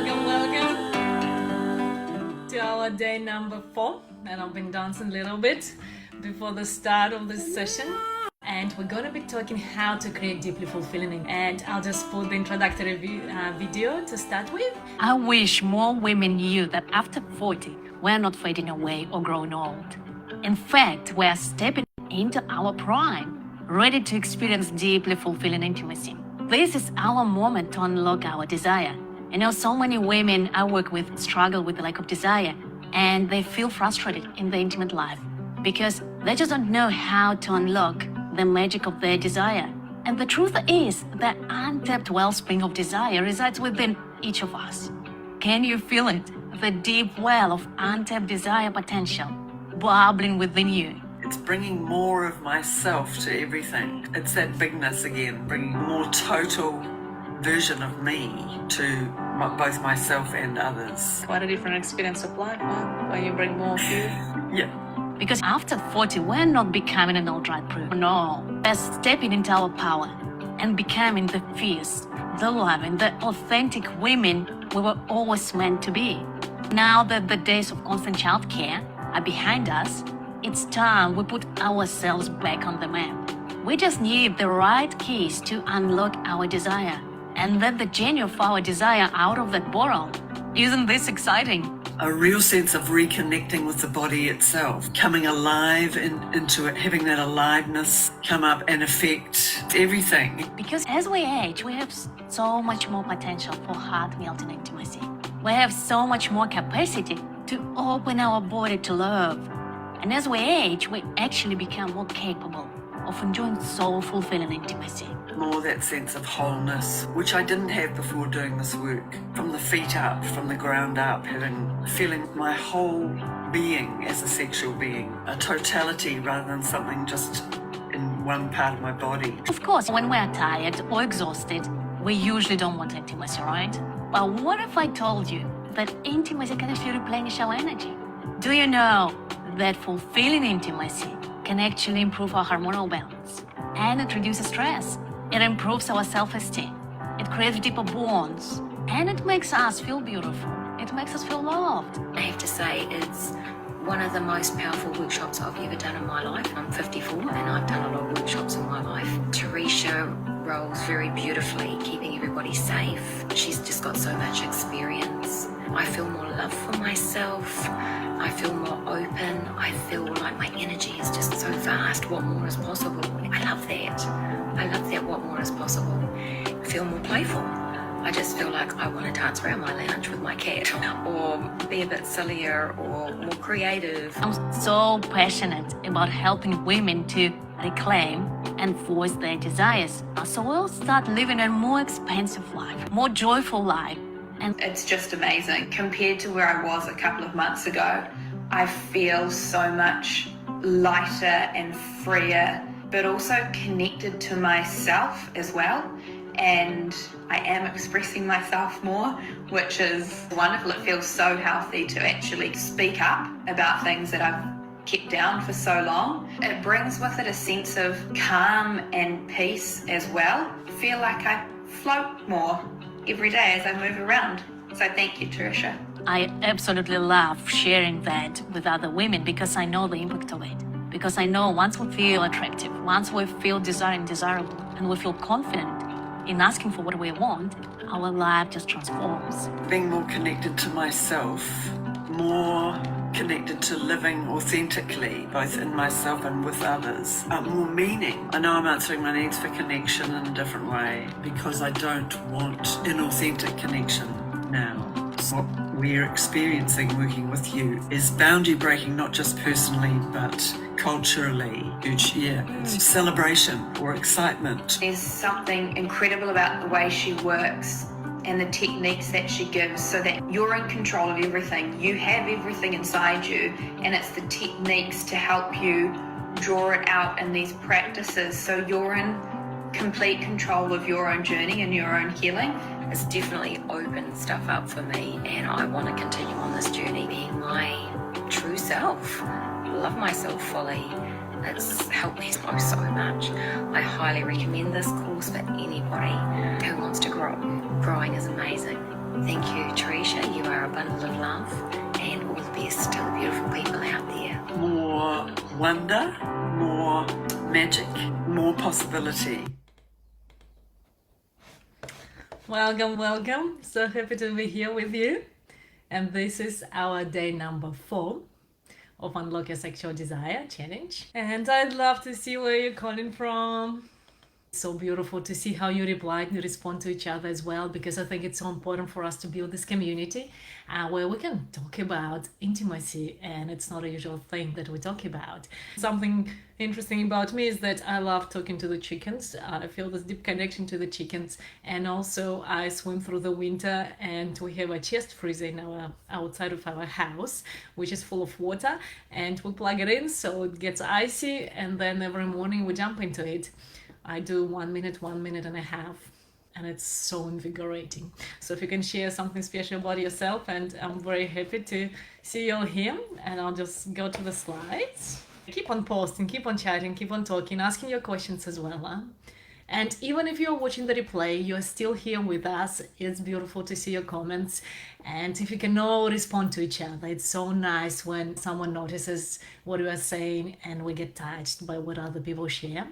welcome to our day number 4, and I've been dancing a little bit before the start of this session, and we're going to be talking how to create deeply fulfilling, and I'll just put the introductory video to start with. I wish more women knew that after 40, we're not fading away or growing old. In fact, we're stepping into our prime, ready to experience deeply fulfilling intimacy. This is our moment to unlock our desire. I know so many women I work with struggle with the lack of desire, and they feel frustrated in their intimate life because they just don't know how to unlock the magic of their desire. And the truth is that untapped wellspring of desire resides within each of us. Can you feel it? The deep well of untapped desire potential bubbling within you. It's bringing more of myself to everything. It's that bigness again, bringing more total version of me to both myself and others. What a different experience of life, huh? When you bring more of you. Yeah. Because after 40, we're not becoming an old right proof. No, we're stepping into our power and becoming the fierce, the loving, the authentic women we were always meant to be. Now that the days of constant childcare are behind us, it's time we put ourselves back on the map. We just need the right keys to unlock our desire and let the genie of our desire out of that bottle. Isn't this exciting? A real sense of reconnecting with the body itself, coming alive into it, having that aliveness come up and affect everything. Because as we age, we have so much more potential for heart-melting intimacy. We have so much more capacity to open our body to love. And as we age, we actually become more capable of enjoying soul-fulfilling intimacy. More that sense of wholeness, which I didn't have before doing this work. From the feet up, from the ground up, feeling my whole being as a sexual being, a totality rather than something just in one part of my body. Of course, when we're tired or exhausted, we usually don't want intimacy, right? But what if I told you that intimacy can actually replenish our energy? Do you know that fulfilling intimacy can actually improve our hormonal balance, and it reduces stress? It improves our self-esteem. It creates deeper bonds, and it makes us feel beautiful. It makes us feel loved. I have to say it's one of the most powerful workshops I've ever done in my life. I'm 54 and I've done a lot of workshops in my life. Teresa rolls very beautifully, keeping everybody safe. She's just got so much experience. I feel more love for myself. I feel more open. I feel like my energy is just so vast. What more is possible? I love that. I love that what more is possible. I feel more playful. I just feel like I want to dance around my lounge with my cat, or be a bit sillier or more creative. I'm so passionate about helping women to reclaim and voice their desires, so we'll start living a more expansive life, more joyful life. And it's just amazing. Compared to where I was a couple of months ago, I feel so much lighter and freer, but also connected to myself as well. And I am expressing myself more, which is wonderful. It feels so healthy to actually speak up about things that I've kept down for so long. It brings with it a sense of calm and peace as well. I feel like I float more every day as I move around. So thank you, Teresa. I absolutely love sharing that with other women because I know the impact of it. Because I know once we feel attractive, once we feel desirable, and we feel confident in asking for what we want, our life just transforms. Being more connected to myself, more connected to living authentically, both in myself and with others. More meaning. I know I'm answering my needs for connection in a different way because I don't want inauthentic connection now. So what we're experiencing working with you is boundary breaking, not just personally, but culturally. Huge, yeah. It's celebration or excitement. There's something incredible about the way she works and the techniques that she gives so that you're in control of everything. You have everything inside you, and it's the techniques to help you draw it out in these practices so you're in complete control of your own journey and your own healing. It's definitely opened stuff up for me, and I want to continue on this journey being my true self. Love myself fully. It's helped me so much. I highly recommend this course for anybody who wants to grow. Growing is amazing. Thank you, Teresa. abundance of love, and all the best to the beautiful people out there. More wonder, more magic, more possibility. Welcome, welcome. So happy to be here with you. And this is our day number 4 of Unlock Your Sexual Desire Challenge. And I'd love to see where you're calling from. So beautiful to see how you reply and respond to each other as well, because I think it's so important for us to build this community where we can talk about intimacy, and it's not a usual thing that we talk about. Something interesting about me is that I love talking to the chickens. I feel this deep connection to the chickens, and also I swim through the winter, and we have a chest freezer in our outside of our house which is full of water, and we plug it in so it gets icy, and then every morning we jump into it. I do 1 minute, 1 minute and a half, and it's so invigorating. So if you can share something special about yourself, and I'm very happy to see you all here, and I'll just go to the slides. Keep on posting, keep on chatting, keep on talking, asking your questions as well. Huh? And even if you're watching the replay, you're still here with us. It's beautiful to see your comments. And if you can all respond to each other, it's so nice when someone notices what we are saying and we get touched by what other people share.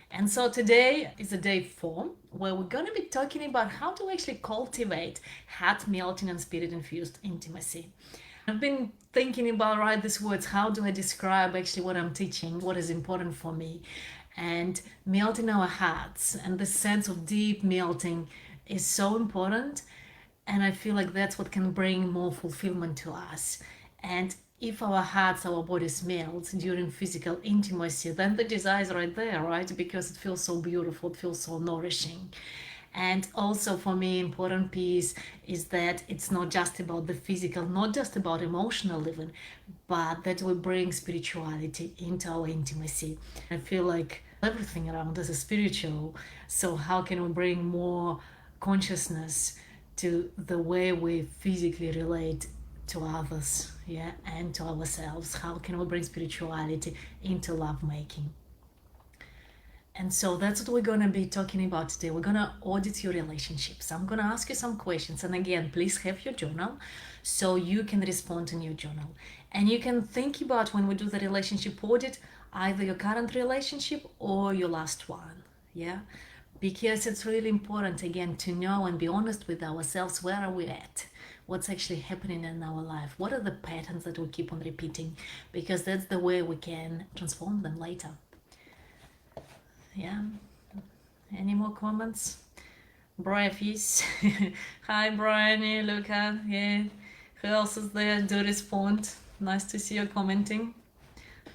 And so today is a day 4 where we're going to be talking about how to actually cultivate heart melting and spirit infused intimacy. I've been thinking about these words. How do I describe actually what I'm teaching, what is important for me? And melting our hearts and the sense of deep melting is so important. And I feel like that's what can bring more fulfillment to us. And if our hearts, our bodies melt during physical intimacy, then the desire is right there, right? Because it feels so beautiful, it feels so nourishing. And also for me, important piece is that it's not just about the physical, not just about emotional living, but that we bring spirituality into our intimacy. I feel like everything around us is spiritual. So how can we bring more consciousness to the way we physically relate to others, and to ourselves? How can we bring spirituality into lovemaking? And so that's what we're going to be talking about today. We're going to audit your relationships. I'm going to ask you some questions, and again, please have your journal so you can respond in your journal. And you can think about, when we do the relationship audit, either your current relationship or your last one, because it's really important, again, to know and be honest with ourselves. Where are we at? What's actually happening in our life? What are the patterns that we keep on repeating? Because that's the way we can transform them later. Any more comments? Briefis. Hi, Bryony, Luca. Who else is there? Do respond. Nice to see you commenting.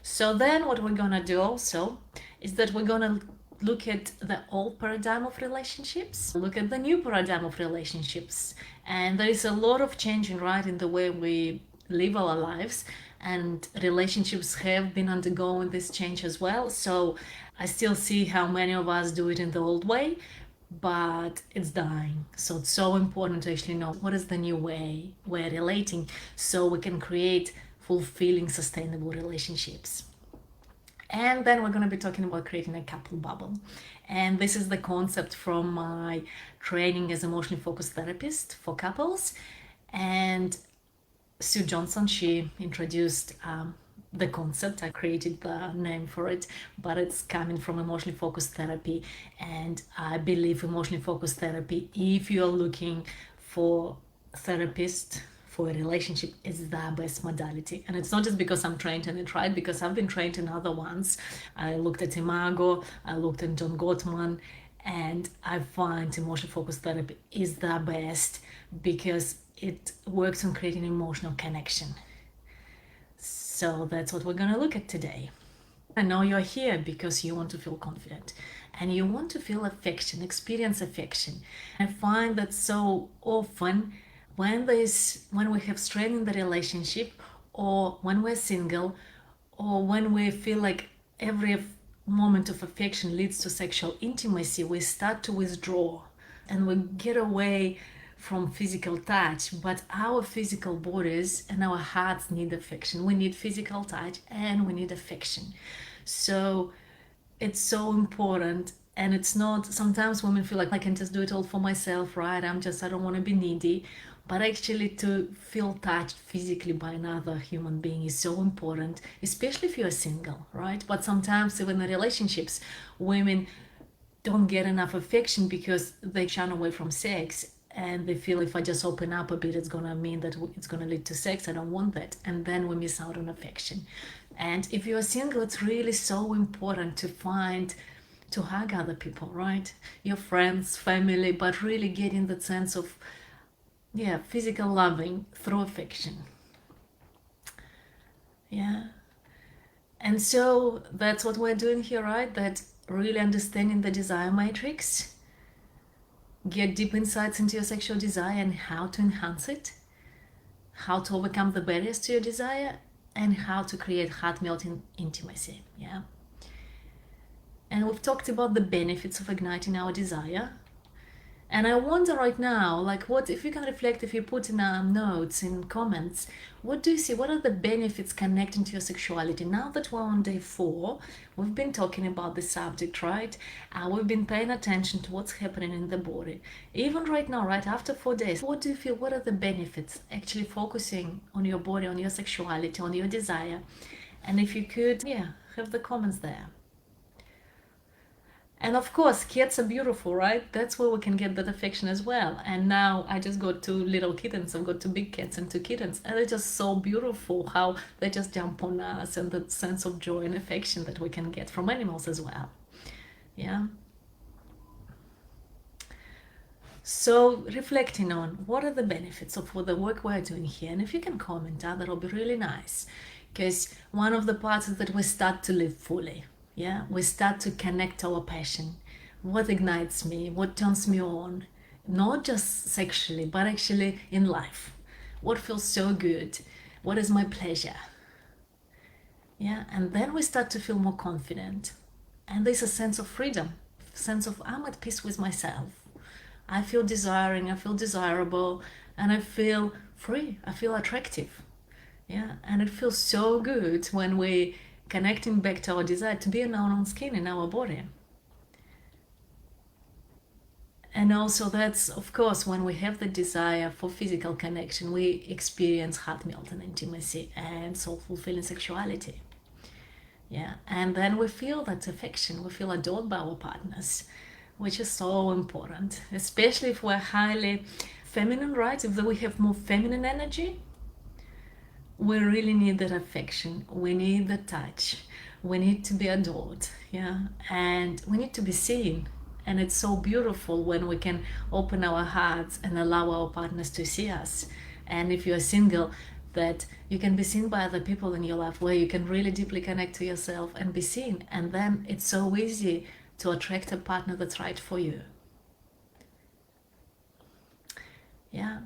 So then what we're gonna do also is that we're gonna look at the old paradigm of relationships, look at the new paradigm of relationships. And there is a lot of changing, in the way we live our lives, and relationships have been undergoing this change as well. So I still see how many of us do it in the old way, but it's dying. So it's so important to actually know what is the new way we're relating, so we can create fulfilling, sustainable relationships. And then we're going to be talking about creating a couple bubble. And this is the concept from my training as emotionally focused therapist for couples. And Sue Johnson, she introduced the concept. I created the name for it, but it's coming from emotionally focused therapy. And I believe emotionally focused therapy, if you're looking for a therapist for a relationship, is the best modality. And it's not just because I'm trained in it, because I've been trained in other ones. I looked at Imago, I looked at John Gottman, and I find emotional focused therapy is the best because it works on creating emotional connection. So that's what we're going to look at today. I know you're here because you want to feel confident and you want to feel affection, experience affection. I find that so often when we have strain in the relationship, or when we're single, or when we feel like every moment of affection leads to sexual intimacy, we start to withdraw and we get away from physical touch. But our physical bodies and our hearts need affection. We need physical touch and we need affection. So it's so important. And it's not, sometimes women feel like I can just do it all for myself, I don't want to be needy. but actually to feel touched physically by another human being is so important, especially if you're single, right? But sometimes even in relationships, women don't get enough affection because they shun away from sex, and they feel if I just open up a bit, it's gonna mean that it's gonna lead to sex. I don't want that, and then we miss out on affection. And if you're single, it's really so important to hug other people, right? Your friends, family, but really getting that sense of, yeah, physical loving through affection. Yeah. And so that's what we're doing here, right? That really understanding the desire matrix, get deep insights into your sexual desire and how to enhance it, how to overcome the barriers to your desire, and how to create heart-melting intimacy. Yeah. And we've talked about the benefits of igniting our desire. And I wonder right now, like, what if you can reflect, if you put in notes, in comments, what do you see? What are the benefits connecting to your sexuality? Now that we're on day 4, we've been talking about the subject, right? We've been paying attention to what's happening in the body. Even right now, right after 4 days, what do you feel? What are the benefits actually focusing on your body, on your sexuality, on your desire? And if you could, yeah, have the comments there. And of course, cats are beautiful, right? That's where we can get that affection as well. And now I just got 2 little kittens. I've got 2 big cats and 2 kittens. And they're just so beautiful how they just jump on us, and that sense of joy and affection that we can get from animals as well. Yeah. So reflecting on what are the benefits of the work we're doing here. And if you can comment, that'll be really nice. Because one of the parts is that we start to live fully. Yeah, we start to connect our passion. What ignites me? What turns me on? Not just sexually, but actually in life. What feels so good? What is my pleasure? Yeah, and then we start to feel more confident. And there's a sense of freedom, sense of I'm at peace with myself. I feel desiring, I feel desirable, and I feel free, I feel attractive. Yeah, and it feels so good when we connecting back to our desire to be in our own skin, in our body. And also that's, of course, when we have the desire for physical connection, we experience heart-melting intimacy and soul-fulfilling sexuality. Yeah, and then we feel that affection, we feel adored by our partners, which is so important, especially if we're highly feminine, right? If we have more feminine energy, we really need that affection. We need the touch. We need to be adored, yeah, and we need to be seen. And it's so beautiful when we can open our hearts and allow our partners to see us. And if you're single, that you can be seen by other people in your life, where you can really deeply connect to yourself and be seen. And then it's so easy to attract a partner that's right for you. Yeah.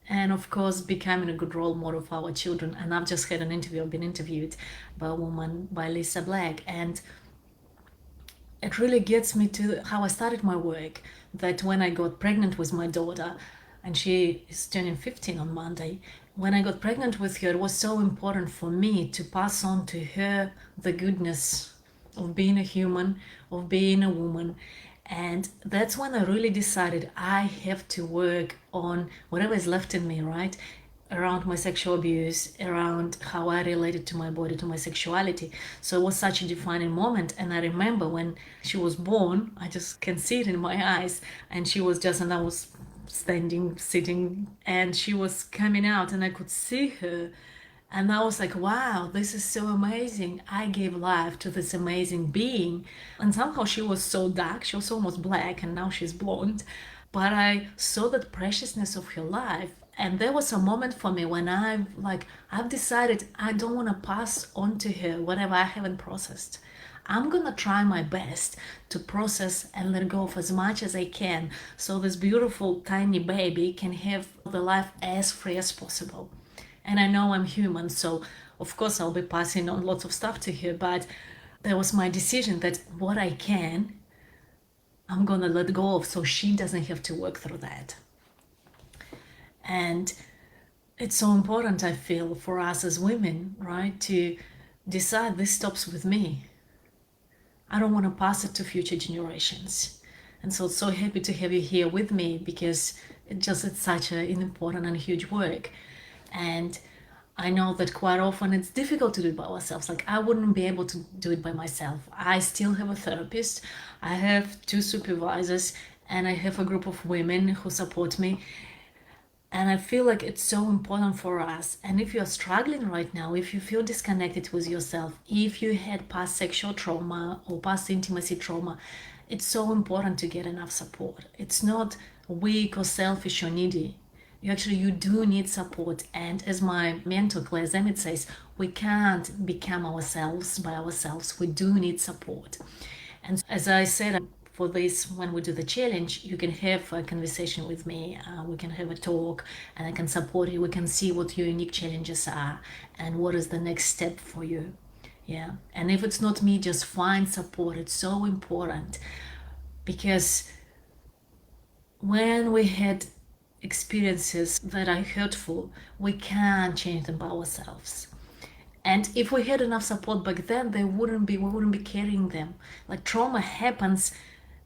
And of course, becoming a good role model for our children. And I've just had an interview, I've been interviewed by a woman, by Lisa Black, and it really gets me to how I started my work, that when I got pregnant with my daughter, and she is turning 15 on Monday, when I got pregnant with her, it was so important for me to pass on to her the goodness of being a human, of being a woman. And that's when I really decided I have to work on whatever is left in me, right? Around my sexual abuse, around how I related to my body, to my sexuality. So it was such a defining moment. And I remember when she was born, I just can see it in my eyes. And she was just, and I was standing, sitting, and she was coming out, and I could see her. And I was like, wow, this is so amazing. I gave life to this amazing being. And somehow she was so dark, she was almost black, and now she's blonde. But I saw that preciousness of her life. And there was a moment for me when I've decided I don't want to pass on to her whatever I haven't processed. I'm gonna try my best to process and let go of as much as I can, so this beautiful tiny baby can have the life as free as possible. And I know I'm human, so of course I'll be passing on lots of stuff to her, but that was my decision, that what I can, I'm gonna let go of, so she doesn't have to work through that. And it's so important, I feel, for us as women, right, to decide this stops with me. I don't want to pass it to future generations. And so happy to have you here with me, because It's such an important and huge work. And I know that quite often it's difficult to do it by ourselves. Like, I wouldn't be able to do it by myself. I still have a therapist, I have 2 supervisors, and I have a group of women who support me. And I feel like it's so important for us. And if you're struggling right now, if you feel disconnected with yourself, if you had past sexual trauma or past intimacy trauma, it's so important to get enough support. It's not weak or selfish or needy. You do need support. And as my mentor Claire Zemit says, we can't become ourselves by ourselves. We do need support. And as I said, for this, when we do the challenge, you can have a conversation with me, we can have a talk, and I can support you. We can see what your unique challenges are and what is the next step for you. Yeah. And if it's not me, just find support. It's so important, because when we had experiences that are hurtful, we can't change them by ourselves. And if we had enough support back then, we wouldn't be carrying them. Like, trauma happens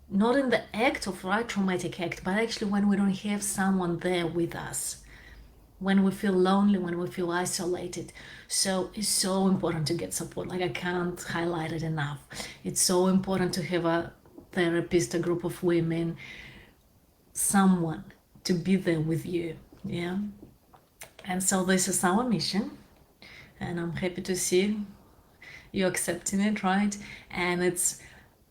not in the act of traumatic act, but actually when we don't have someone there with us, when we feel lonely, when we feel isolated. So it's so important to get support. Like, I can't highlight it enough. It's so important to have a therapist, a group of women, someone to be there with you. Yeah. And so this is our mission, and I'm happy to see you accepting it, right? And it's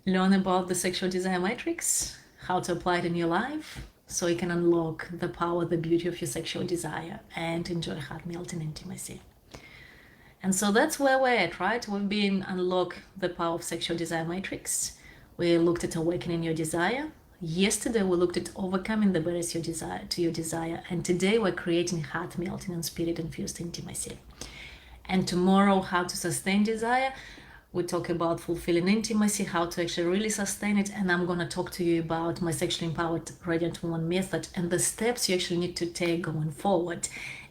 learn about the sexual desire matrix, how to apply it in your life so you can unlock the power, the beauty of your sexual desire and enjoy heart-melting intimacy. And so that's where we're at, right? We've been unlock the power of sexual desire matrix. We looked at awakening your desire. Yesterday we looked at overcoming the barriers to your desire, and today we're creating heart-melting and spirit-infused intimacy. And tomorrow, how to sustain desire. We talk about fulfilling intimacy, how to actually really sustain it, and I'm going to talk to you about my sexually empowered radiant woman method and the steps you actually need to take going forward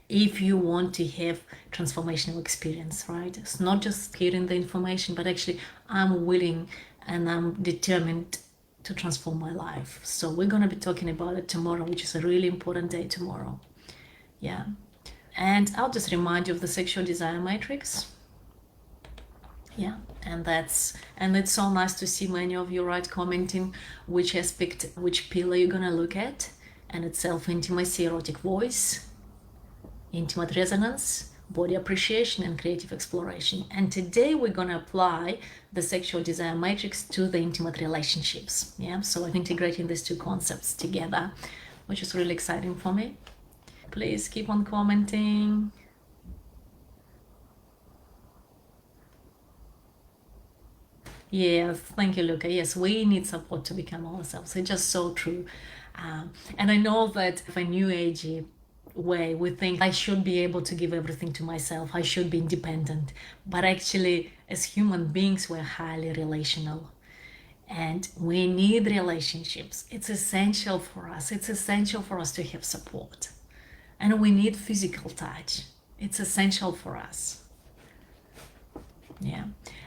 if you want to have transformational experience, right? It's not just hearing the information, but actually I'm willing and I'm determined to transform my life. So we're going to be talking about it tomorrow, which is a really important day tomorrow. Yeah. And I'll just remind you of the sexual desire matrix. Yeah, and it's so nice to see many of you commenting which aspect, which pillar you're gonna look at. And it's self-intimacy, erotic voice, intimate resonance, body appreciation, and creative exploration. And today we're gonna apply the sexual desire matrix to the intimate relationships. Yeah, so I'm integrating these 2 concepts together, which is really exciting for me. Please keep on commenting. Yes, thank you, Luca. Yes, we need support to become ourselves. It's just so true. And I know that if a new agey way, we think I should be able to give everything to myself. I should be independent. But actually, as human beings, we're highly relational. And we need relationships. It's essential for us. It's essential for us to have support. And we need physical touch. It's essential for us. Yeah.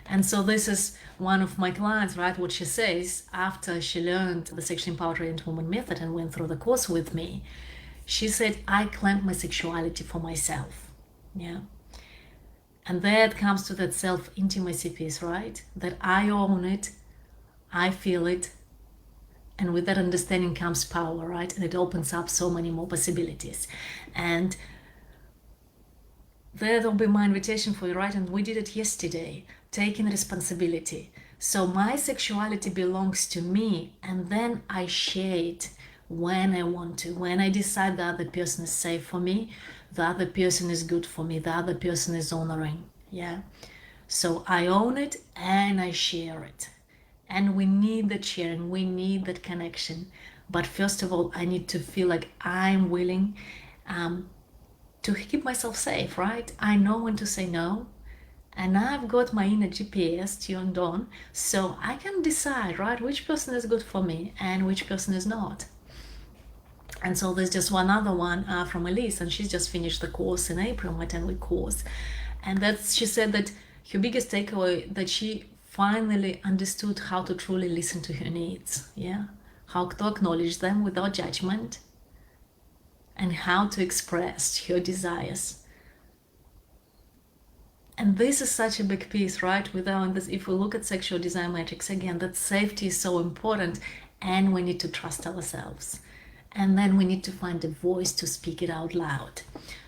And so this is one of my clients, right? What she says after she learned the sexually empowered radiant woman method and went through the course with me, she said, I claimed my sexuality for myself. Yeah. And that comes to that self-intimacy piece, right? That I own it, I feel it, and with that understanding comes power, right? And it opens up so many more possibilities. And that'll be my invitation for you, right? And we did it yesterday, taking responsibility. So my sexuality belongs to me, and then I share it when I want to. When I decide the other person is safe for me, the other person is good for me, the other person is honoring. Yeah. So I own it and I share it. And we need that sharing, we need that connection. But first of all, I need to feel like I'm willing to keep myself safe, right? I know when to say no, and I've got my inner GPS tuned on, so I can decide, right, which person is good for me and which person is not. And so there's just one other one from Elise, and she's just finished the course in April, my 10-week course. And she said that her biggest takeaway, that she finally understood how to truly listen to her needs, yeah? How to acknowledge them without judgment, and how to express your desires. And this is such a big piece, right? Without this, if we look at sexual desire matrix again, that safety is so important, and we need to trust ourselves. And then we need to find a voice to speak it out loud.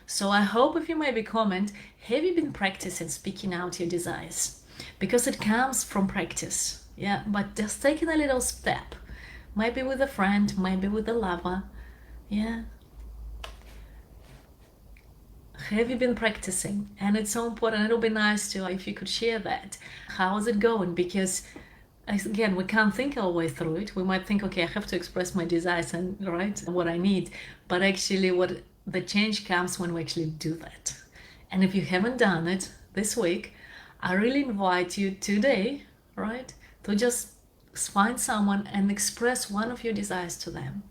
So I hope, if you maybe comment, have you been practicing speaking out your desires? Because it comes from practice, yeah, but just taking a little step, maybe with a friend, maybe with a lover, yeah. Have you been practicing? And it's so important. It'll be nice to, if you could share that. How is it going? Because again, we can't think our way through it. We might think, okay, I have to express my desires and right, what I need. But actually what the change comes when we actually do that. And if you haven't done it this week, I really invite you today, right, to just find someone and express one of your desires to them.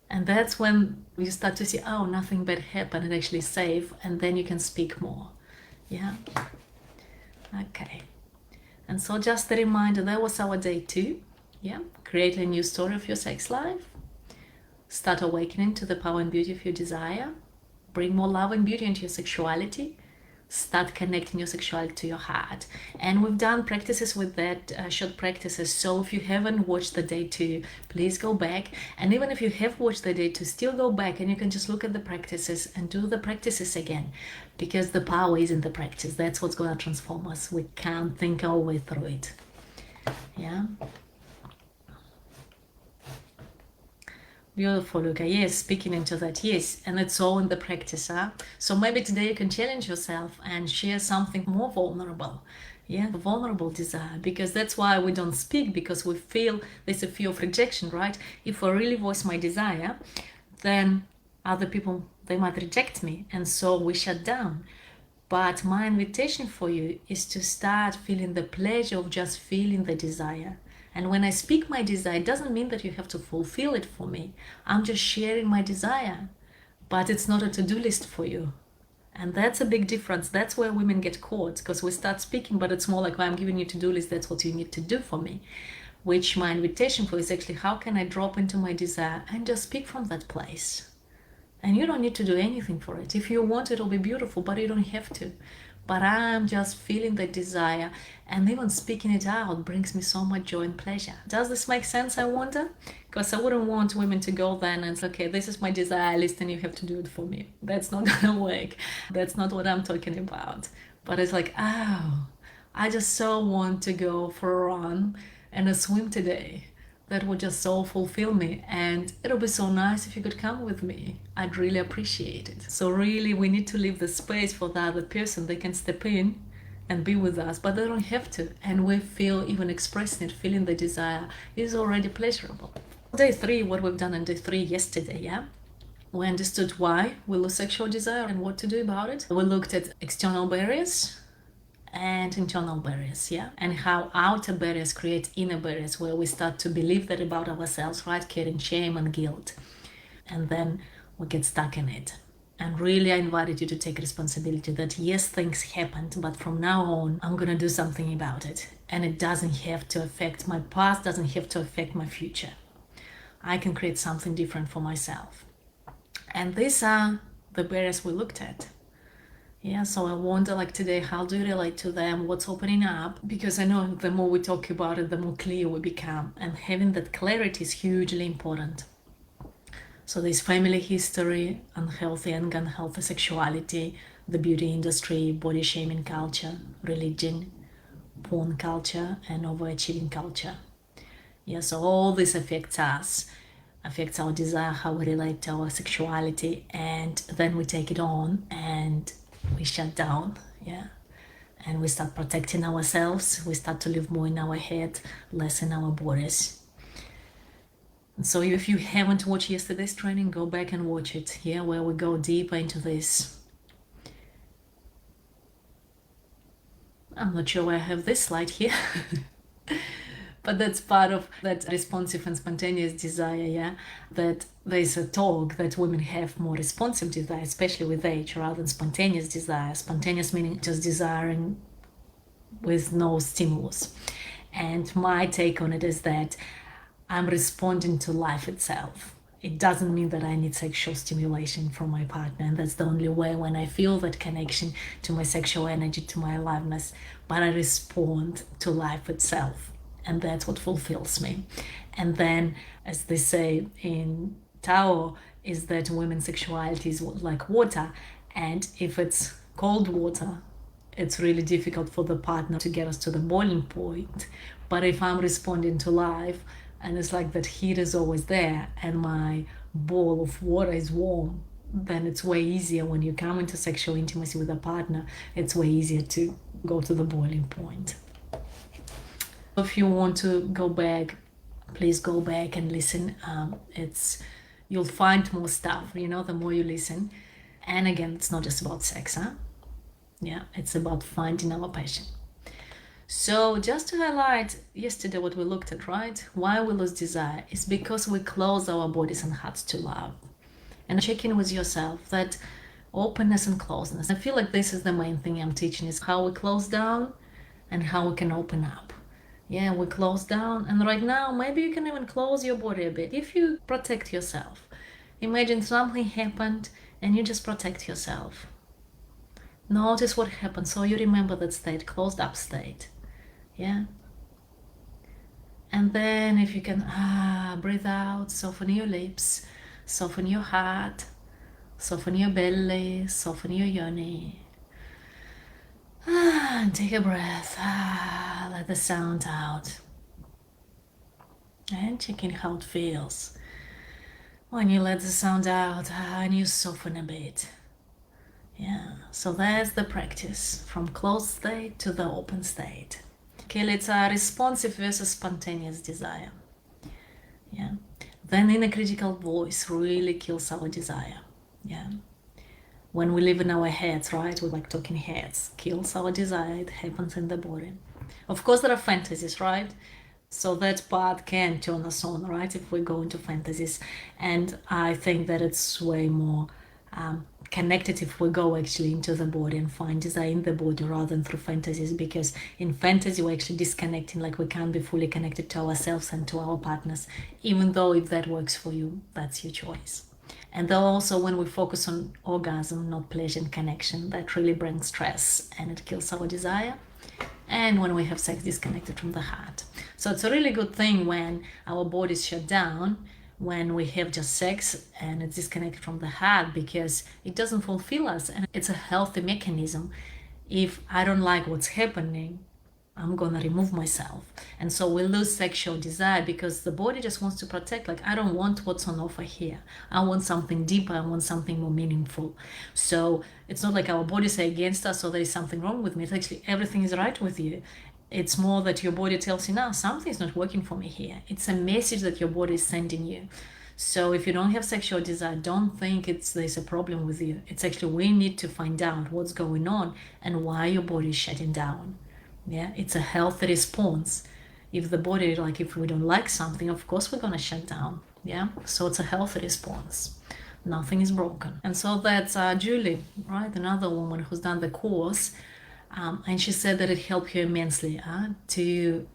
And that's when you start to see, oh, nothing bad happened, it's actually safe, and then you can speak more. Yeah. Okay. And so just a reminder, that was our day 2. Yeah. Create a new story of your sex life. Start awakening to the power and beauty of your desire. Bring more love and beauty into your sexuality. Start connecting your sexuality to your heart. And we've done practices with that, short practices. So if you haven't watched the day 2, please go back. And even if you have watched the day 2, still go back and you can just look at the practices and do the practices again. Because the power is in the practice. That's what's going to transform us. We can't think our way through it. Yeah. Beautiful, Luca. Yes, speaking into that. Yes, and it's all in the practice. Huh? So maybe today you can challenge yourself and share something more vulnerable. Yeah, vulnerable desire. Because that's why we don't speak, because we feel there's a fear of rejection, right? If I really voice my desire, then other people, they might reject me. And so we shut down. But my invitation for you is to start feeling the pleasure of just feeling the desire. And when I speak my desire, it doesn't mean that you have to fulfill it for me. I'm just sharing my desire. But it's not a to-do list for you. And that's a big difference. That's where women get caught, because we start speaking, but it's more like, oh, I'm giving you a to-do list, that's what you need to do for me. Which my invitation for is actually, how can I drop into my desire and just speak from that place? And you don't need to do anything for it. If you want, it'll be beautiful, but you don't have to. But I'm just feeling the desire, and even speaking it out brings me so much joy and pleasure. Does this make sense, I wonder? Because I wouldn't want women to go then and say, okay, this is my desire list and you have to do it for me. That's not gonna work. That's not what I'm talking about. But it's like, oh, I just so want to go for a run and a swim today. That would just so fulfill me, and it'll be so nice if you could come with me. I'd really appreciate it. So really, we need to leave the space for the other person. They can step in and be with us, but they don't have to. And we feel, even expressing it, feeling the desire is already pleasurable. Day 3, what we've done on day 3 yesterday, yeah? We understood why we lose sexual desire and what to do about it. We looked at external barriers and internal barriers, yeah, and how outer barriers create inner barriers, where we start to believe that about ourselves, right, carrying shame and guilt, and then we get stuck in it. And really, I invited you to take responsibility that yes, things happened, but from now on I'm gonna do something about it, and it doesn't have to affect my past, doesn't have to affect my future. I can create something different for myself. And these are the barriers we looked at. Yeah, so I wonder, like today, how do you relate to them? What's opening up? Because I know the more we talk about it, the more clear we become. And having that clarity is hugely important. So there's family history, unhealthy and unhealthy sexuality, the beauty industry, body shaming culture, religion, porn culture, and overachieving culture. Yeah, so all this affects us, affects our desire, how we relate to our sexuality, and then we take it on and we shut down, yeah, and we start protecting ourselves. We start to live more in our head, less in our bodies. And so if you haven't watched yesterday's training, go back and watch it, yeah, where we go deeper into this. I'm not sure why I have this slide here. But that's part of that responsive and spontaneous desire, yeah? That there's a talk that women have more responsive desire, especially with age, rather than spontaneous desire. Spontaneous meaning just desiring with no stimulus. And my take on it is that I'm responding to life itself. it doesn't mean that I need sexual stimulation from my partner, and that's the only way when I feel that connection to my sexual energy, to my aliveness, but I respond to life itself, and that's what fulfills me. And then, as they say in Tao, is that women's sexuality is like water, and if it's cold water, it's really difficult for the partner to get us to the boiling point. But if I'm responding to life, and it's like that heat is always there, and my bowl of water is warm, then it's way easier when you come into sexual intimacy with a partner. It's way easier to go to the boiling point. If you want to go back, please go back and listen. You'll find more stuff, the more you listen. And again, it's not just about sex, Yeah, it's about finding our passion. So just to highlight yesterday what we looked at, right? Why we lose desire is because we close our bodies and hearts to love. And check in with yourself, that openness and closeness. I feel like this is the main thing I'm teaching, is how we close down and how we can open up. Yeah, we close down, and right now maybe you can even close your body a bit if you protect yourself. Imagine something happened and you just protect yourself. Notice what happened, so you remember that state, closed up state. Yeah. And then if you can breathe out, soften your lips, soften your heart, soften your belly, soften your yoni. And take a breath. Let the sound out. And check in how it feels when you let the sound out and you soften a bit. Yeah, so that's the practice, from closed state to the open state. Okay, it's a responsive versus spontaneous desire. Yeah. Then inner critical voice really kills our desire. Yeah. When we live in our heads, right? We like talking heads. Kills our desire. It happens in the body. Of course, there are fantasies, right? So that part can turn us on, right? If we go into fantasies. And I think that it's way more connected if we go actually into the body and find desire in the body rather than through fantasies, because in fantasy we're actually disconnecting, like we can't be fully connected to ourselves and to our partners, even though if that works for you, that's your choice. And then also when we focus on orgasm, not pleasure and connection, that really brings stress and it kills our desire. And when we have sex disconnected from the heart. So it's a really good thing when our bodies shut down, when we have just sex and it's disconnected from the heart, because it doesn't fulfill us, and it's a healthy mechanism. If I don't like what's happening, I'm gonna remove myself. And so we lose sexual desire because the body just wants to protect, like, I don't want what's on offer here. I want something deeper, I want something more meaningful. So it's not like our bodies are against us or there is something wrong with me. It's actually everything is right with you. It's more that your body tells you, now something's not working for me here. It's a message that your body is sending you. So if you don't have sexual desire, don't think there's a problem with you. It's actually, we need to find out what's going on and why your body is shutting down. Yeah, it's a healthy response. If the body, like if we don't like something, of course we're gonna shut down. Yeah, so it's a healthy response. Nothing is broken. And so that's Julie, right? Another woman who's done the course. And she said that it helped her immensely to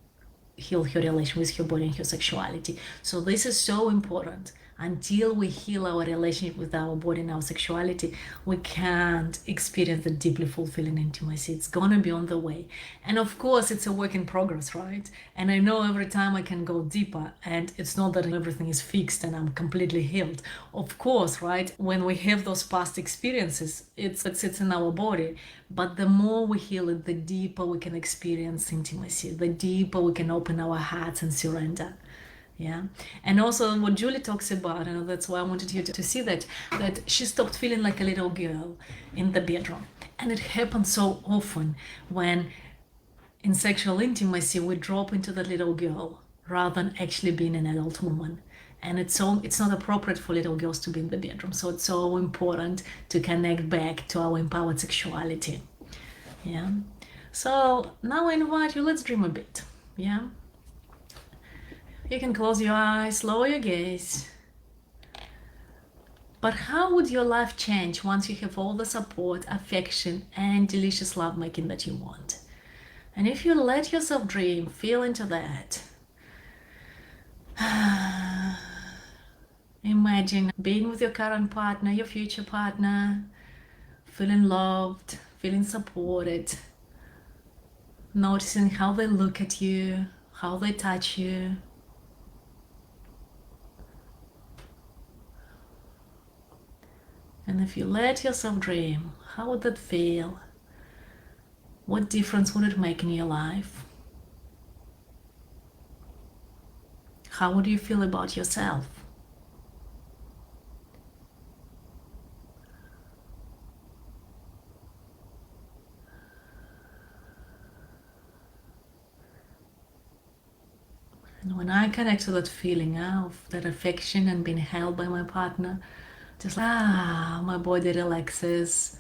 heal her relation with her body and her sexuality. So this is so important. Until we heal our relationship with our body and our sexuality, we can't experience the deeply fulfilling intimacy. It's gonna be on the way. And of course, it's a work in progress, right? And I know every time I can go deeper, and it's not that everything is fixed and I'm completely healed. Of course, right? When we have those past experiences, it sits in our body. But the more we heal it, the deeper we can experience intimacy, the deeper we can open our hearts and surrender. Yeah. And also what Julie talks about, and that's why I wanted you to see that she stopped feeling like a little girl in the bedroom. And it happens so often when in sexual intimacy we drop into the little girl rather than actually being an adult woman. And it's not appropriate for little girls to be in the bedroom. So it's so important to connect back to our empowered sexuality. Yeah. So now I invite you, let's dream a bit. Yeah. You can close your eyes, lower your gaze. But how would your life change once you have all the support, affection, and delicious lovemaking that you want? And if you let yourself dream, feel into that. Imagine imagine being with your current partner, your future partner, feeling loved, feeling supported, noticing how they look at you, how they touch you. And if you let yourself dream, how would that feel? What difference would it make in your life? How would you feel about yourself? And when I connect to that feeling of that affection and being held by my partner, just my body relaxes.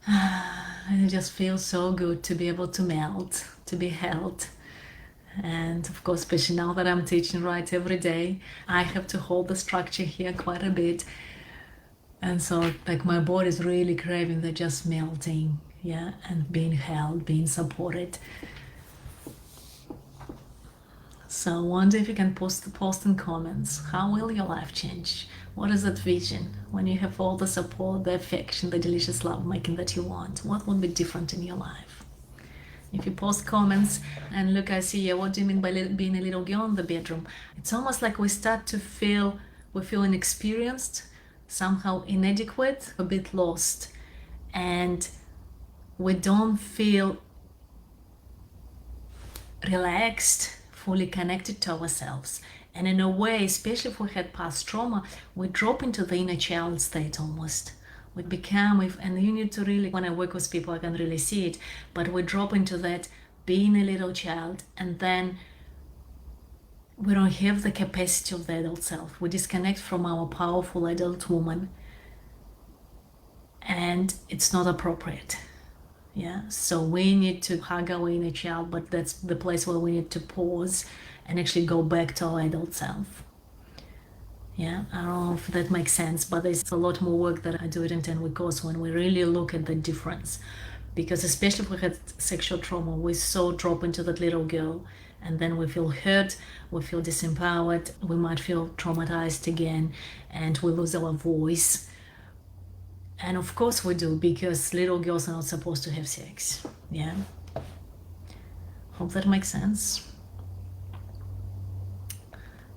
And it just feels so good to be able to melt, to be held. And of course, especially now that I'm teaching right every day, I have to hold the structure here quite a bit. And so like my body is really craving the just melting, yeah, and being held, being supported. So I wonder if you can post in comments, how will your life change? What is that vision when you have all the support, the affection, the delicious love making that you want? What would be different in your life? If you post comments and look, I see, yeah, what do you mean by being a little girl in the bedroom? It's almost like we start to feel, we feel inexperienced, somehow inadequate, a bit lost, and we don't feel relaxed, fully connected to ourselves. And in a way, especially if we had past trauma, we drop into the inner child state almost. We become, and you need to really, when I work with people, I can really see it, but we drop into that being a little child, and then we don't have the capacity of the adult self. We disconnect from our powerful adult woman, and it's not appropriate. Yeah, so we need to hug our inner child, but that's the place where we need to pause and actually go back to our adult self. Yeah, I don't know if that makes sense, but there's a lot more work that I do it in 10-week course when we really look at the difference. Because especially if we had sexual trauma, we so drop into that little girl, and then we feel hurt, we feel disempowered, we might feel traumatized again, and we lose our voice. And of course we do, because little girls are not supposed to have sex. Yeah. Hope that makes sense.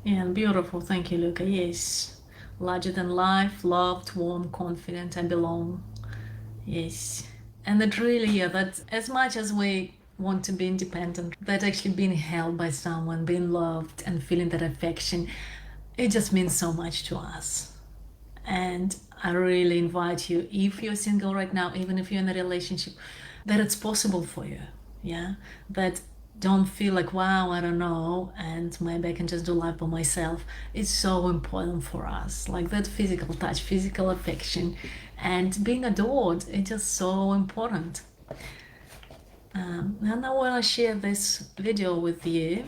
Yeah, beautiful. Thank you, Luca. Yes. Larger than life, loved, warm, confident, I belong. Yes. And that really, yeah, that as much as we want to be independent, that actually being held by someone, being loved and feeling that affection, it just means so much to us. And I really invite you, if you're single right now, even if you're in a relationship, that it's possible for you. Yeah. That don't feel like, wow, I don't know, and maybe I can just do life by myself. It's so important for us, like that physical touch, physical affection, and being adored. It's just so important. And I want to share this video with you.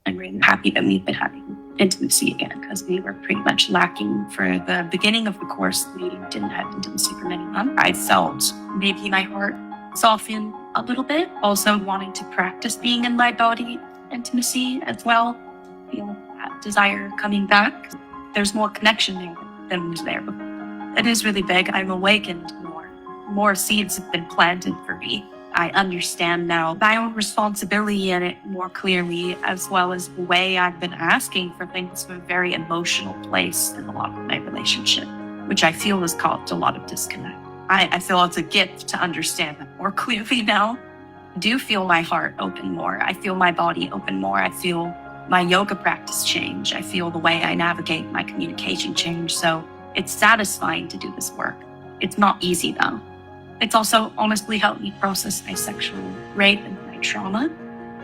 I'm really happy that we've been having intimacy again, because we were pretty much lacking for the beginning of the course. We didn't have intimacy for many months. I felt maybe my heart soften a little bit. Also wanting to practice being in my body intimacy as well. Feel that desire coming back. There's more connection there than was there before. It is really big. I'm awakened more. More seeds have been planted for me. I understand now my own responsibility in it more clearly, as well as the way I've been asking for things from a very emotional place in a lot of my relationship, which I feel has caused a lot of disconnect. I feel it's a gift to understand that more clearly now. I do feel my heart open more. I feel my body open more. I feel my yoga practice change. I feel the way I navigate my communication change. So it's satisfying to do this work. It's not easy though. It's also honestly helped me process my sexual rape and my trauma.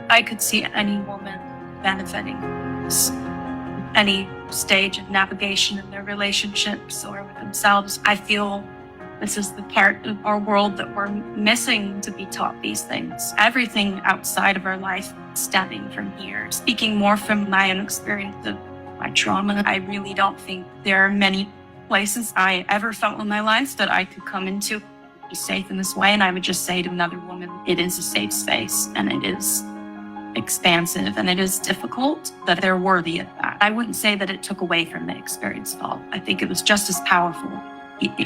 I could see any woman benefiting from this. Any stage of navigation in their relationships or with themselves. I feel this is the part of our world that we're missing to be taught these things. Everything outside of our life stemming from here. Speaking more from my own experience of my trauma, I really don't think there are many places I ever felt in my life that I could come into be safe in this way. And I would just say to another woman, it is a safe space, and it is expansive and it is difficult, that they're worthy of that. I wouldn't say that it took away from the experience at all. I think it was just as powerful,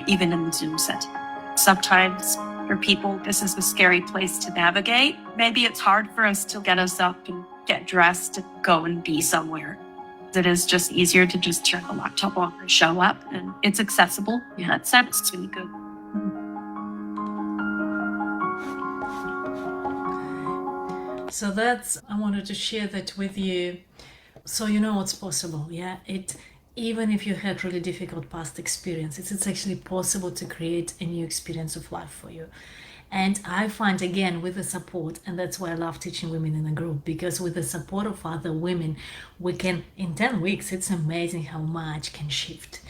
even in the Zoom setting. Sometimes for people, this is a scary place to navigate. Maybe it's hard for us to get us up and get dressed to go and be somewhere. It is just easier to just turn the laptop on and show up, and it's accessible in that sense. It's really good. So I wanted to share that with you, so you know what's possible. Yeah, even if you had really difficult past experiences, it's actually possible to create a new experience of life for you. And I find, again, with the support, and that's why I love teaching women in a group, because with the support of other women, we can, in 10 weeks, it's amazing how much can shift.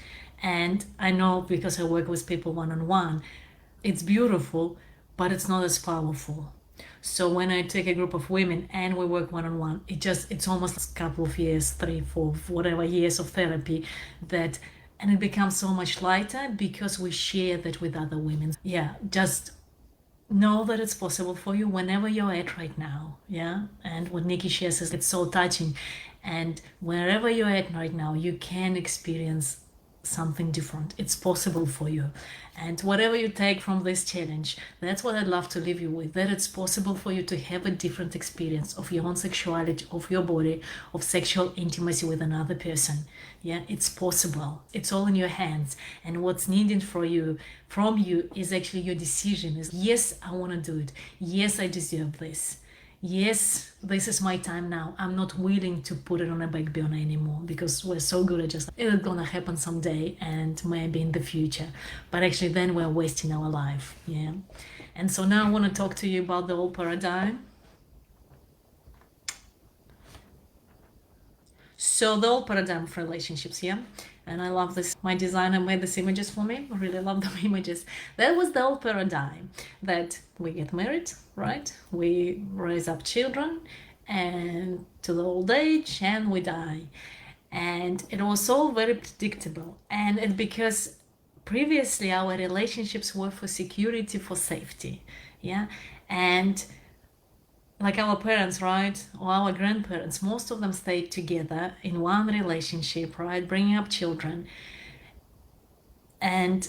And I know, because I work with people one-on-one, it's beautiful, but it's not as powerful. So when I take a group of women and we work one-on-one, it's almost a couple of years, 3, 4, whatever years of therapy, and it becomes so much lighter because we share that with other women. Yeah, just know that it's possible for you whenever you're at right now. Yeah, and what Nikki shares is it's so touching, and wherever you're at right now, you can experience something different. It's possible for you. And whatever you take from this challenge, that's what I'd love to leave you with, that it's possible for you to have a different experience of your own sexuality, of your body, of sexual intimacy with another person. Yeah, it's possible. It's all in your hands. And what's needed from you is actually your decision. Is yes, I want to do it. Yes, I deserve this. Yes, this is my time now. I'm not willing to put it on a back burner anymore, because we're so good at just, it's gonna happen someday and maybe in the future. But actually then we're wasting our life. Yeah. And so now I want to talk to you about the old paradigm. So the old paradigm of relationships, yeah. And I love this. My designer made these images for me. I really love the images. That was the old paradigm, that we get married, right? We raise up children and to the old age, and we die. And it was all very predictable. And it's because previously our relationships were for security, for safety. Yeah. And like our parents, right, or our grandparents, most of them stayed together in one relationship, right, bringing up children. And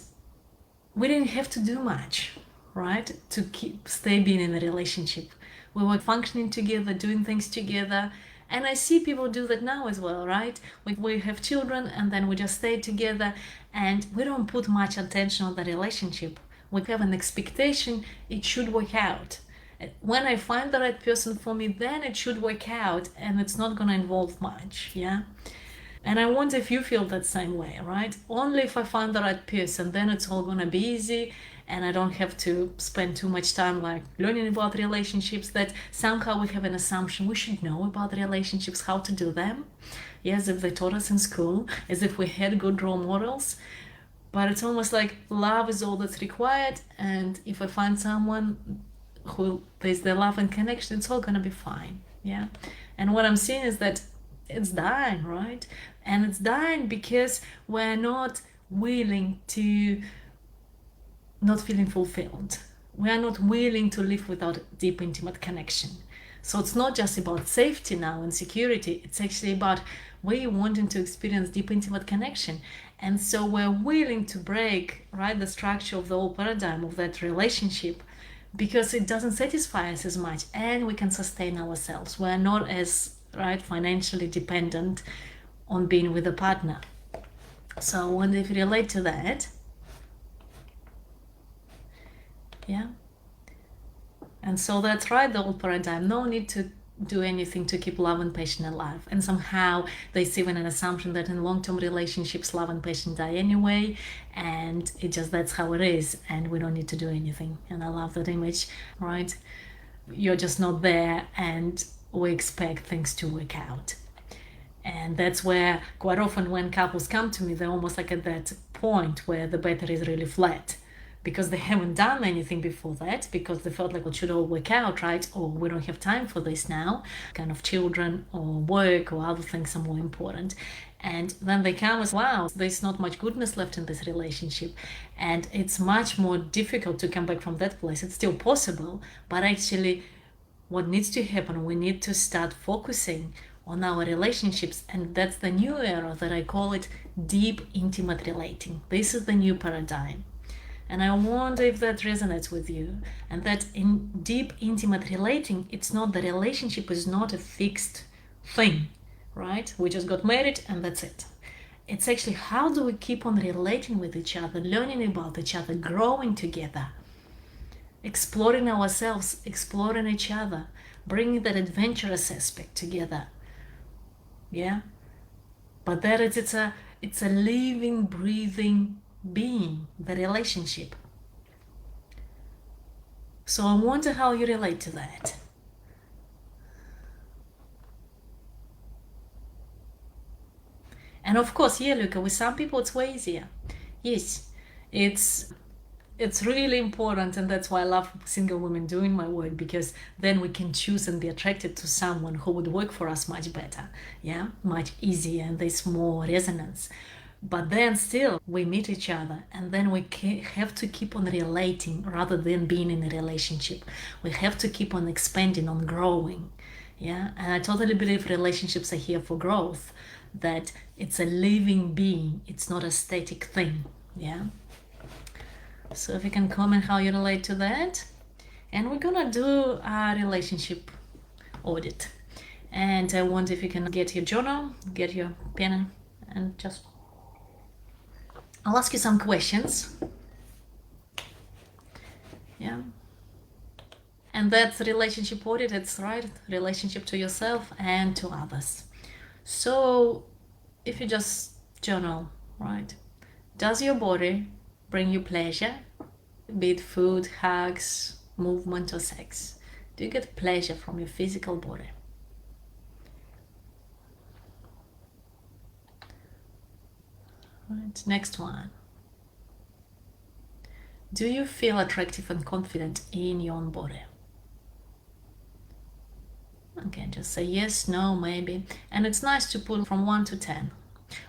we didn't have to do much, right, to stay being in a relationship. We were functioning together, doing things together. And I see people do that now as well, right? We have children and then we just stay together and we don't put much attention on the relationship. We have an expectation it should work out. When I find the right person for me, then it should work out and it's not going to involve much, yeah? And I wonder if you feel that same way, right? Only if I find the right person, then it's all going to be easy and I don't have to spend too much time like learning about relationships, that somehow we have an assumption we should know about relationships, how to do them. Yeah, as if they taught us in school, as if we had good role models. But it's almost like love is all that's required, and if I find someone who there's the love and connection, it's all gonna be fine. Yeah. And what I'm seeing is that it's dying, right? And it's dying because we're not willing to, not feeling fulfilled. We are not willing to live without deep intimate connection. So it's not just about safety now and security, it's actually about we wanting to experience deep intimate connection. And so we're willing to break, right, the structure of the old paradigm of that relationship, because it doesn't satisfy us as much and we can sustain ourselves. We're not as, right, financially dependent on being with a partner. So I wonder if you relate to that. Yeah. And so that's right, the old paradigm. No need to do anything to keep love and passion alive. And somehow they see in an assumption that in long-term relationships, love and passion die anyway. And that's how it is. And we don't need to do anything. And I love that image, right? You're just not there and we expect things to work out. And that's where quite often when couples come to me, they're almost like at that point where the battery is really flat, because they haven't done anything before that, because they felt like it should all work out, right? Or we don't have time for this now, kind of children or work or other things are more important. And then they come as, wow, there's not much goodness left in this relationship. And it's much more difficult to come back from that place. It's still possible, but actually what needs to happen, we need to start focusing on our relationships, and that's the new era that I call it deep intimate relating. This is the new paradigm. And I wonder if that resonates with you. And that in deep intimate relating, it's not, the relationship is not a fixed thing, right? We just got married and that's it. It's actually, how do we keep on relating with each other, learning about each other, growing together, exploring ourselves, exploring each other, bringing that adventurous aspect together. Yeah, but that it's a living, breathing being, the relationship. So I wonder how you relate to that. And of course, yeah, Luca, with some people it's way easier. Yes, it's really important, and that's why I love single women doing my work, because then we can choose and be attracted to someone who would work for us much better, yeah, much easier, and there's more resonance. But then still we meet each other, and then we have to keep on relating rather than being in a relationship. We have to keep on expanding, on growing, yeah. And I totally believe relationships are here for growth, that it's a living being, it's not a static thing, yeah. So if you can comment how you relate to that. And we're gonna do a relationship audit. And I wonder if you can get your journal, get your pen, and just, I'll ask you some questions. Yeah. And that's relationship audit, it's right, relationship to yourself and to others. So if you just journal, right, does your body bring you pleasure, be it food, hugs, movement, or sex? Do you get pleasure from your physical body? Right, next one. Do you feel attractive and confident in your own body? Okay, just say yes, no, maybe. And it's nice to put from 1 to 10.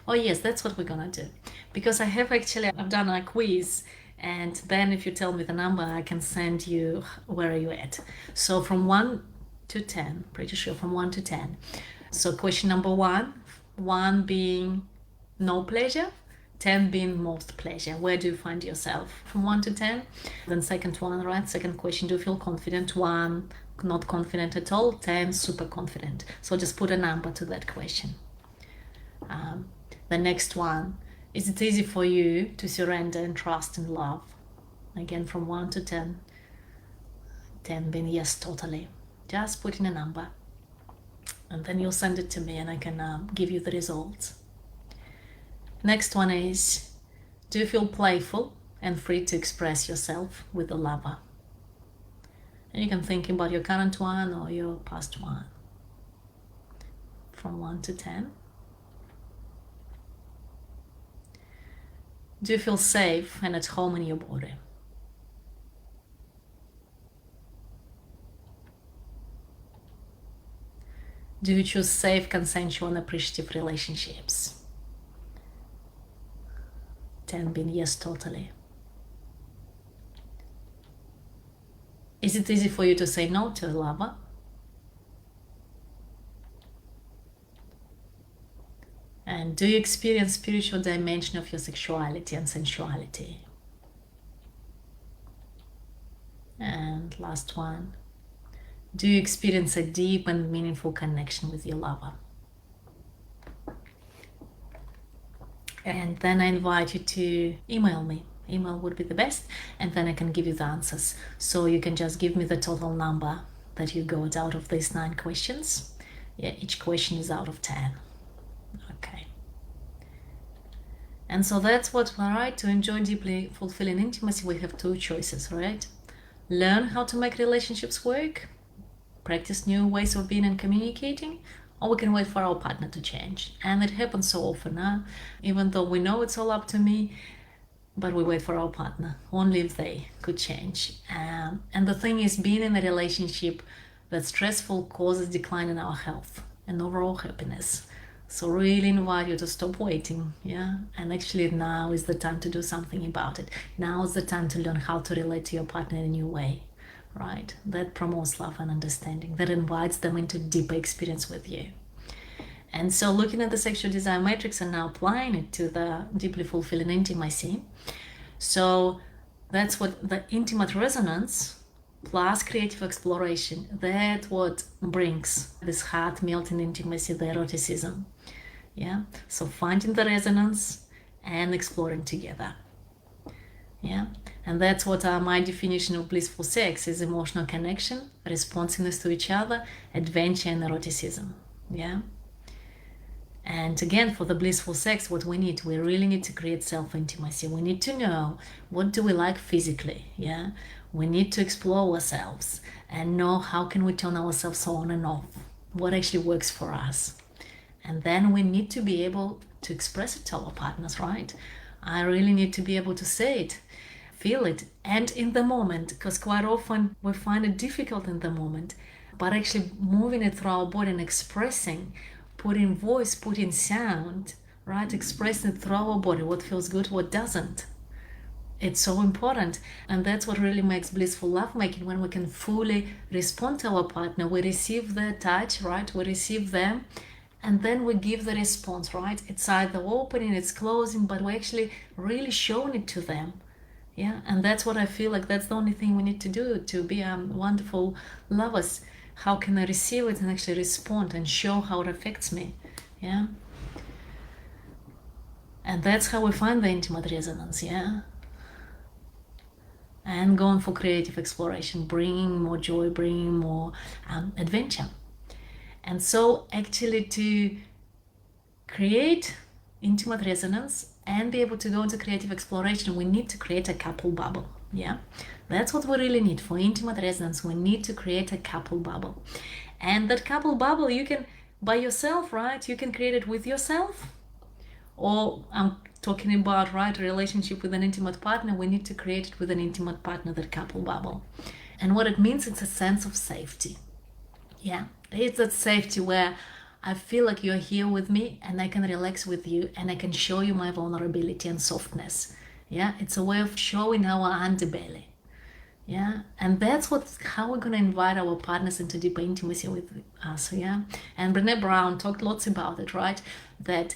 Oh yes, that's what we're gonna do. Because I've done a quiz, and then if you tell me the number, I can send you where are you at. So from 1 to 10, pretty sure from 1 to 10. So question number 1 being no pleasure, 10 being most pleasure. Where do you find yourself from 1 to 10? Then second one, right? Second question, do you feel confident? 1, not confident at all. 10, super confident. So just put a number to that question. The next one, is it easy for you to surrender and trust and love? Again, from 1 to 10. 10 being yes, totally. Just put in a number. And then you'll send it to me and I can give you the results. Next one is, do you feel playful and free to express yourself with the lover? And you can think about your current one or your past one. From 1 to 10. Do you feel safe and at home in your body? Do you choose safe, consensual, and appreciative relationships? 10 being yes, totally. Is it easy for you to say no to a lover? And do you experience spiritual dimension of your sexuality and sensuality? And last one, do you experience a deep and meaningful connection with your lover? And then I invite you to email me. Email would be the best, and then I can give you the answers. So you can just give me the total number that you got out of these 9 questions. Yeah, each question is out of 10. Okay. And so that's what, right? To enjoy deeply fulfilling intimacy, we have 2 choices, right? Learn how to make relationships work, practice new ways of being and communicating, or we can wait for our partner to change. And it happens so often, huh? Even though we know it's all up to me, but we wait for our partner, only if they could change. And the thing is, being in a relationship that's stressful causes decline in our health and overall happiness. So really invite you to stop waiting, yeah? And actually now is the time to do something about it. Now is the time to learn how to relate to your partner in a new way, right? That promotes love and understanding, that invites them into deeper experience with you. And so looking at the sexual desire matrix and now applying it to the deeply fulfilling intimacy. So that's what the intimate resonance plus creative exploration, that's what brings this heart melting intimacy, the eroticism. Yeah. So finding the resonance and exploring together. Yeah. And that's what my definition of blissful sex is: emotional connection, responsiveness to each other, adventure, and eroticism. Yeah. And again, for the blissful sex, what we really need to create self-intimacy. We need to know, what do we like physically? Yeah. We need to explore ourselves and know how can we turn ourselves on and off, what actually works for us. And then we need to be able to express it to our partners, right? I really need to be able to say it, feel it, and in the moment, because quite often we find it difficult in the moment, but actually moving it through our body and expressing, putting voice, putting sound, right? Expressing it through our body, what feels good, what doesn't. It's so important. And that's what really makes blissful lovemaking, when we can fully respond to our partner. We receive their touch, right? We receive them, and then we give the response, right? It's either opening, it's closing, but we're actually really showing it to them. Yeah, and that's what I feel like that's the only thing we need to do to be wonderful lovers. How can I receive it and actually respond and show how it affects me? Yeah. And that's how we find the intimate resonance, yeah. And going for creative exploration, bringing more joy, bringing more adventure. And so actually to create intimate resonance and be able to go into creative exploration, we need to create a couple bubble. Yeah, that's what we really need for intimate resonance. We need to create a couple bubble. And that couple bubble, you can, by yourself, right? You can create it with yourself, or I'm talking about, right, a relationship with an intimate partner. We need to create it with an intimate partner, that couple bubble. And what it means, it's a sense of safety. Yeah, it's that safety where I feel like you're here with me and I can relax with you and I can show you my vulnerability and softness. Yeah, it's a way of showing our underbelly. Yeah, and that's how we're going to invite our partners into deeper intimacy with us. Yeah, and Brené Brown talked lots about it, right? That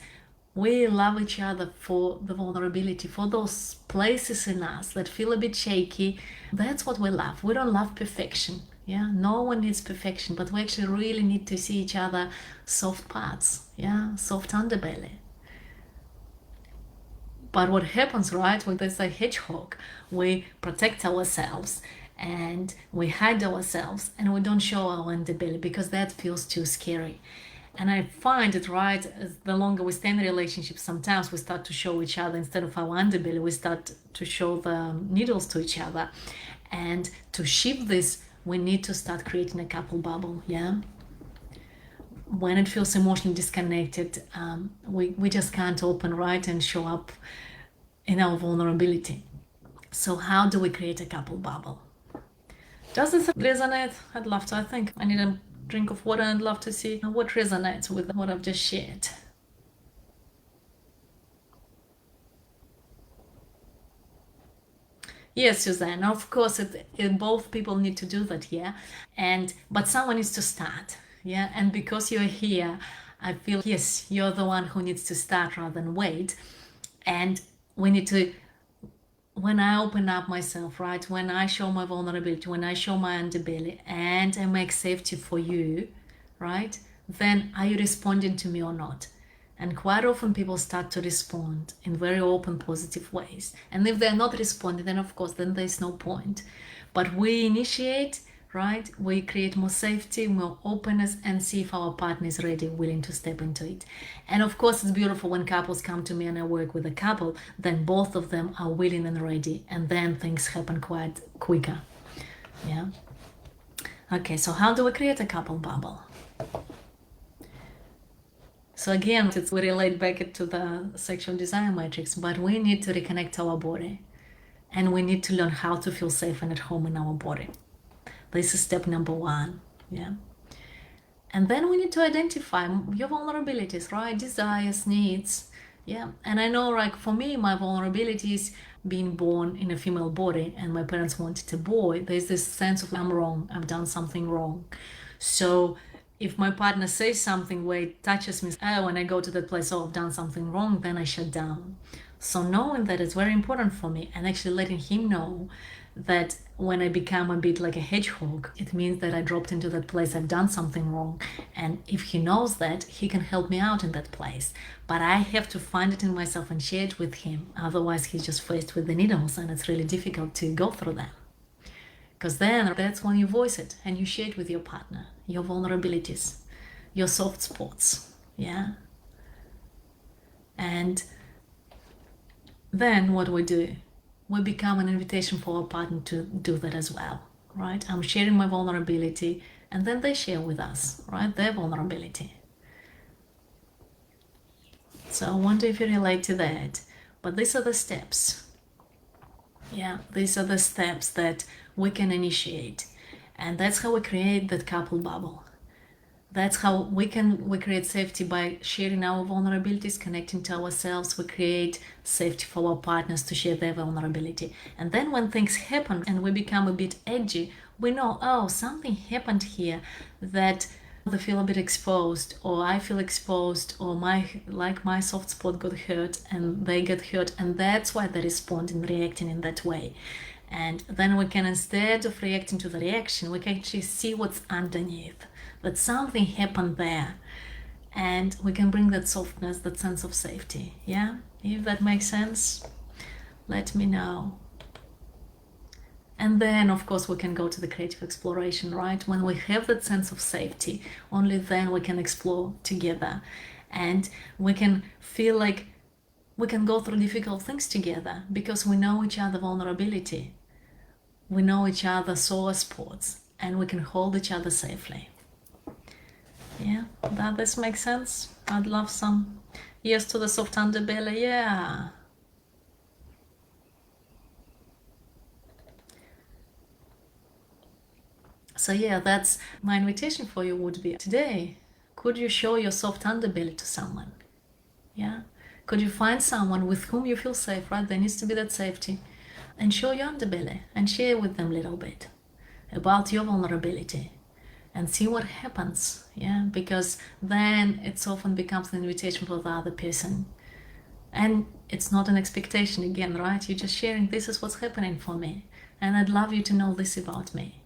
we love each other for the vulnerability, for those places in us that feel a bit shaky. That's what we love. We don't love perfection. Yeah, no one needs perfection, but we actually really need to see each other soft parts, yeah, soft underbelly. But what happens, right, with this hedgehog, we protect ourselves and we hide ourselves and we don't show our underbelly because that feels too scary. And I find it, right, as the longer we stay in a relationship, sometimes we start to show each other, instead of our underbelly, we start to show the needles to each other. And to shift this, we need to start creating a couple bubble, yeah? When it feels emotionally disconnected, we just can't open, right, and show up in our vulnerability. So how do we create a couple bubble? Does this resonate? I'd love to. I think I need a drink of water and I'd love to see what resonates with what I've just shared. Yes, Suzanne, of course, both people need to do that, yeah? But someone needs to start, yeah? And because you're here, I feel, yes, you're the one who needs to start rather than wait. And we need to, when I open up myself, right? When I show my vulnerability, when I show my underbelly, and I make safety for you, right? Then are you responding to me or not? And quite often people start to respond in very open, positive ways. And if they're not responding, then of course, then there's no point. But we initiate, right? We create more safety, more openness, and see if our partner is ready, willing to step into it. And of course, it's beautiful when couples come to me and I work with a couple, then both of them are willing and ready, and then things happen quite quicker. Yeah. Okay, so how do we create a couple bubble? So again, we relate back to the sexual desire matrix, but we need to reconnect our body, and we need to learn how to feel safe and at home in our body. This is step number one, yeah? And then we need to identify your vulnerabilities, right? Desires, needs, Yeah, and I know, like, for me, my vulnerabilities, being born in a female body and my parents wanted a boy, there's this sense of I'm wrong, I've done something wrong. So if my partner says something where it touches me, oh, when I go to that place, oh, I've done something wrong, then I shut down. So knowing that is very important for me, and actually letting him know that when I become a bit like a hedgehog, it means that I dropped into that place, I've done something wrong. And if he knows that, he can help me out in that place. But I have to find it in myself and share it with him. Otherwise, he's just faced with the needles, and it's really difficult to go through them. Because then that's when you voice it and you share it with your partner, your vulnerabilities, your soft spots. Yeah. And then what we do? We become an invitation for our partner to do that as well, right? I'm sharing my vulnerability, and then they share with us, right, their vulnerability. So I wonder if you relate to that. But these are the steps. Yeah, these are the steps that we can initiate. And that's how we create that couple bubble. That's how we create safety by sharing our vulnerabilities, connecting to ourselves. We create safety for our partners to share their vulnerability. And then when things happen and we become a bit edgy, we know, oh, something happened here that they feel a bit exposed, or I feel exposed, or my soft spot got hurt and they get hurt, and that's why they respond and reacting in that way. And then we can, instead of reacting to the reaction, we can actually see what's underneath, that something happened there, and we can bring that softness, that sense of safety. Yeah, if that makes sense, let me know. And then, of course, we can go to the creative exploration, right? When we have that sense of safety, only then we can explore together. And we can feel like we can go through difficult things together because we know each other's vulnerability. We know each other's sore spots, and we can hold each other safely. Yeah, that this makes sense? I'd love some yes to the soft underbelly, yeah. So yeah, that's my invitation for you would be today. Could you show your soft underbelly to someone? Yeah. Could you find someone with whom you feel safe, right? There needs to be that safety. And show your underbelly and share with them a little bit about your vulnerability and see what happens. Yeah. Because then it often becomes an invitation for the other person. And it's not an expectation again, right? You're just sharing, this is what's happening for me. And I'd love you to know this about me.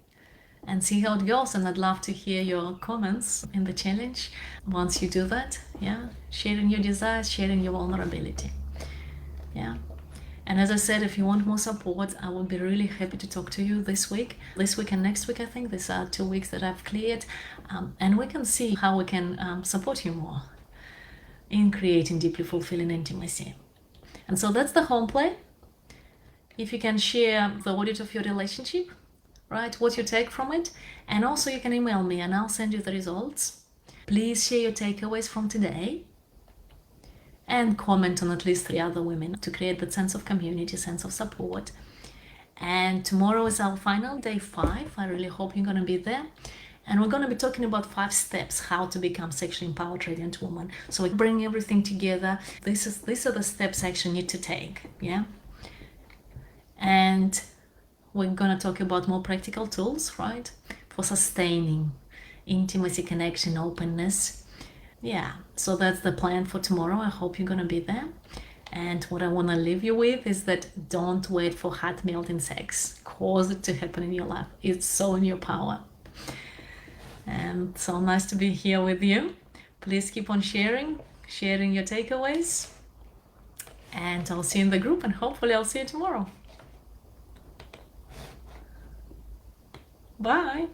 And see how it goes. And I'd love to hear your comments in the challenge once you do that. Yeah, sharing your desires, sharing your vulnerability. Yeah. And as I said, if you want more support, I will be really happy to talk to you this week and next week. I think these are 2 weeks that I've cleared, and we can see how we can support you more in creating deeply fulfilling intimacy. And so that's the home play. If you can share the audit of your relationship, right, what you take from it, and also you can email me and I'll send you the results. Please share your takeaways from today and comment on at least 3 other women to create that sense of community, sense of support. And tomorrow is our final day 5. I really hope you're going to be there. And we're going to be talking about 5 steps how to become sexually empowered, radiant woman. So we bring everything together. These are the steps I actually need to take. Yeah. And we're going to talk about more practical tools, right, for sustaining intimacy, connection, openness. Yeah, so that's the plan for tomorrow. I hope you're going to be there. And what I want to leave you with is that don't wait for hot melting sex. Cause it to happen in your life. It's so in your power. And so nice to be here with you. Please keep on sharing your takeaways. And I'll see you in the group, and hopefully I'll see you tomorrow. Bye.